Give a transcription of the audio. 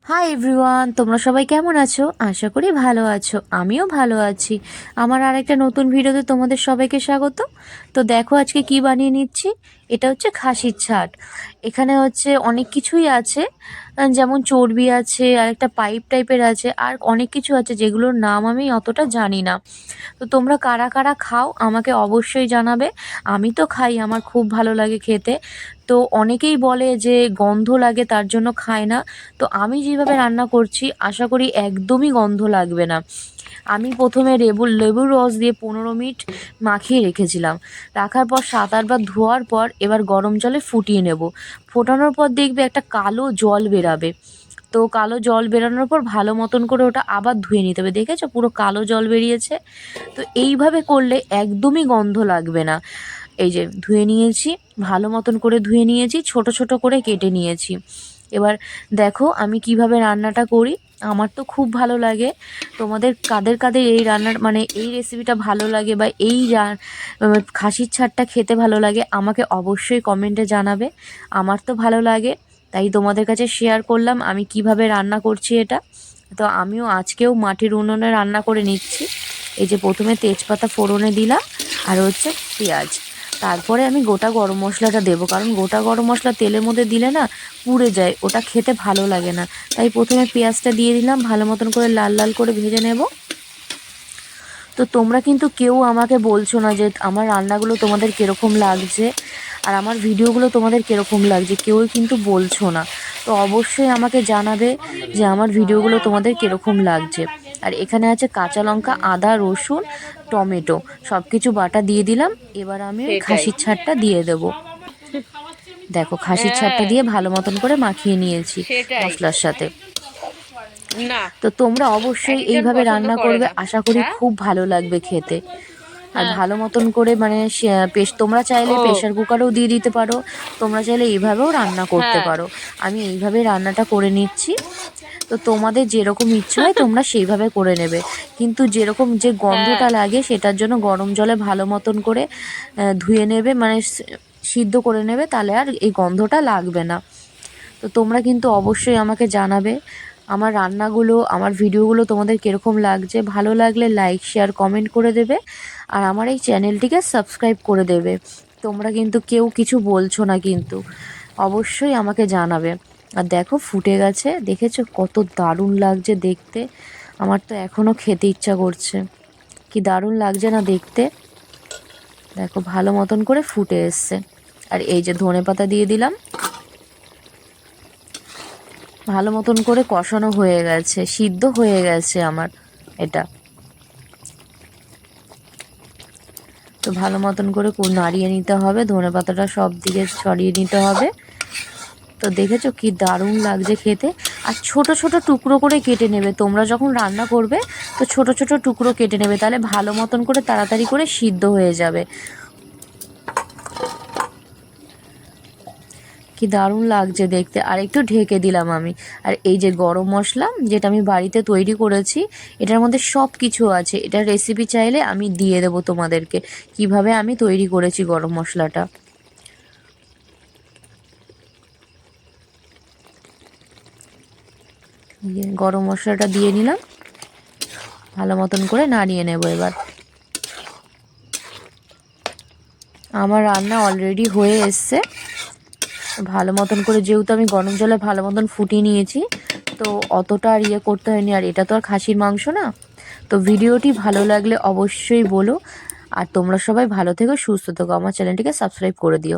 Hi everyone, তোমরা সবাই কেমন আছো? আশা করি ভালো আছো। আমিও ভালো আছি। আমার আরেকটা নতুন ভিডিওতে তোমাদের সবাইকে স্বাগত। তো দেখো আজকে কি বানিয়ে নিচ্ছি। এটা হচ্ছে খাসির ছাট। এখানে হচ্ছে অনেক কিছুই আছে, যেমন চর্বি আছে, আর একটা পাইপ টাইপের আছে, আর অনেক কিছু আছে যেগুলোর নাম আমি অতটা জানি না। তো তোমরা কারা কারা খাও আমাকে অবশ্যই জানাবে। আমি তো খাই, আমার খুব ভালো লাগে খেতে। তো অনেকেই বলে যে গন্ধ লাগে তার জন্য খায় না। তো আমি যেভাবে রান্না করছি আশা করি একদমই গন্ধ লাগবে না। আমি প্রথমে লেবুর রস দিয়ে 15 মিনিট মাখিয়ে রেখেছিলাম। রাখার পর 7-8 বার ধোয়ার পর এবার গরম জলে ফুটিয়ে নেব। ফোটানোর পর দেখবে একটা কালো জল বেরাবে। তো কালো জল বেরানোর পর ভালো মতন করে ওটা আবার ধুয়ে নিতে হবে। দেখেছো পুরো কালো জল বেরিয়েছে? তো এইভাবে করলে একদমই গন্ধ লাগবে না। এই যে ধুয়ে নিয়েছি, ভালো মতন করে ধুয়ে নিয়েছি, ছোট ছোট করে কেটে নিয়েছি। এবার দেখো আমি কিভাবে রান্নাটা করি। আমার তো খুব ভালো লাগে। তোমাদের কাদের কাদের এই রান্নার মানে এই রেসিপিটা ভালো লাগে বা এই খাসির ছাড়টা খেতে ভালো লাগে আমাকে অবশ্যই কমেন্টে জানাবে। আমার তো ভালো লাগে, তাই তোমাদের কাছে শেয়ার করলাম আমি কিভাবে রান্না করছি এটা। তো আমিও আজকেও মাটির উনুনে রান্না করে নিচ্ছি। এই যে প্রথমে তেজপাতা ফোড়নে দিলাম, আর হচ্ছে পেঁয়াজ। তারপরে আমি গোটা গরম মশলাটা দেবো, কারণ গোটা গরম মশলা তেলের মধ্যে দিলে না পুড়ে যায়, ওটা খেতে ভালো লাগে না। তাই প্রথমে পেঁয়াজটা দিয়ে দিলাম, ভালো মতন করে লাল লাল করে ভেজে নেব। তো তোমরা কিন্তু কেউ আমাকে বলছো না যে আমার রান্নাগুলো তোমাদের কীরকম লাগছে আর আমার ভিডিওগুলো তোমাদের কীরকম লাগছে, কেউই কিন্তু বলছো না। তো অবশ্যই আমাকে জানাবে যে আমার ভিডিওগুলো তোমাদের কীরকম লাগছে। আর এখানে আছে কাঁচা লঙ্কা, আদা, রসুন, টমেটো সব কিছু বাটা দিয়ে দিলাম। এবার আমি ওই সেটাই। খাসির ছাড়টা দিয়ে দেবো। দেখো খাসির ছাড়টা হ্যাঁ, দিয়ে ভালো মতন করে মাখিয়ে নিয়েছি সেটাই। মশলার সাথে। না, তো তোমরা অবশ্যই একেকজন এইভাবে পছন্দ রান্না করে করবে, না। আশা করি হ্যাঁ, খুব ভালো লাগবে খেতে। আর হ্যাঁ। ভালো মতন করে মানে তোমরা চাইলে ও, প্রেশার কুকারেও দিয়ে দিতে পারো, তোমরা চাইলে এইভাবেও রান্না করতে হ্যাঁ। পারো। আমি এইভাবে রান্নাটা করে নিচ্ছি। তো তোমাদের যেরকম ইচ্ছে হয় তোমরা সেইভাবে করে নেবে, কিন্তু যেরকম যে হ্যাঁ, গন্ধটা লাগে সেটার জন্য গরম জলে ভালো মতন করে ধুয়ে নেবে, মানে সিদ্ধ করে নেবে, তাহলে আর এই গন্ধটা লাগবে না। তো তোমরা কিন্তু অবশ্যই আমাকে জানাবে আমার রান্নাগুলো, আমার ভিডিওগুলো তোমাদের কীরকম লাগছে। ভালো লাগলে লাইক, শেয়ার, কমেন্ট করে দেবে। আর আমার এই চ্যানেলটিকে সাবস্ক্রাইব করে দেবে। তোমরা কিন্তু কেউ কিছু বলছো না, কিন্তু অবশ্যই আমাকে জানাবে। আর দেখো ফুটে গেছে, দেখেছো কত দারুণ লাগছে দেখতে। আমার তো এখনও খেতে ইচ্ছা করছে। কি দারুণ লাগছে না দেখতে। দেখো ভালো মতন করে ফুটে এসছে। আর এই যে ধনেপাতা দিয়ে দিলাম। ভালো মতন করে কষানো হয়ে গেছে, সিদ্ধ হয়ে গেছে আমার এটা। তো ভালো মতন করে নাড়িয়ে নিতে হবে, ধনেপাতাটা সব দিকে ছড়িয়ে নিতে হবে। তো দেখেছো কি দারুণ লাগছে খেতে। আর ছোট ছোট টুকরো করে কেটে নেবে তোমরা যখন রান্না করবে। তো ছোট ছোট টুকরো কেটে নেবে, তাহলে ভালো মতন করে তাড়াতাড়ি করে সিদ্ধ হয়ে যাবে। কি দারুণ লাগছে দেখতে। আর একটু ঢেকে দিলাম আমি। আর এই যে গরম মশলা যেটা আমি বাড়িতে তৈরি করেছি, এটার মধ্যে সব কিছু আছে। এটার রেসিপি চাইলে আমি দিয়ে দেবো তোমাদেরকে, কিভাবে আমি তৈরি করেছি গরম মশলাটা। গরম মশলাটা দিয়ে নিলাম, ভালো মতন করে নাড়িয়ে নেব এবার। আমার রান্না অলরেডি হয়ে এসছে। ভালো মতন করে যেহেতু আমি গরম জলে ভালো মতন ফুটিয়ে নিয়েছি, তো অতটা আর ইয়ে করতে হয়নি। আর এটা তো আর খাসির মাংস না। তো ভিডিওটি ভালো লাগলে অবশ্যই বলো। আর তোমরা সবাই ভালো থেকো, সুস্থ থেকো, আমার চ্যানেলটিকে সাবস্ক্রাইব করে দিও।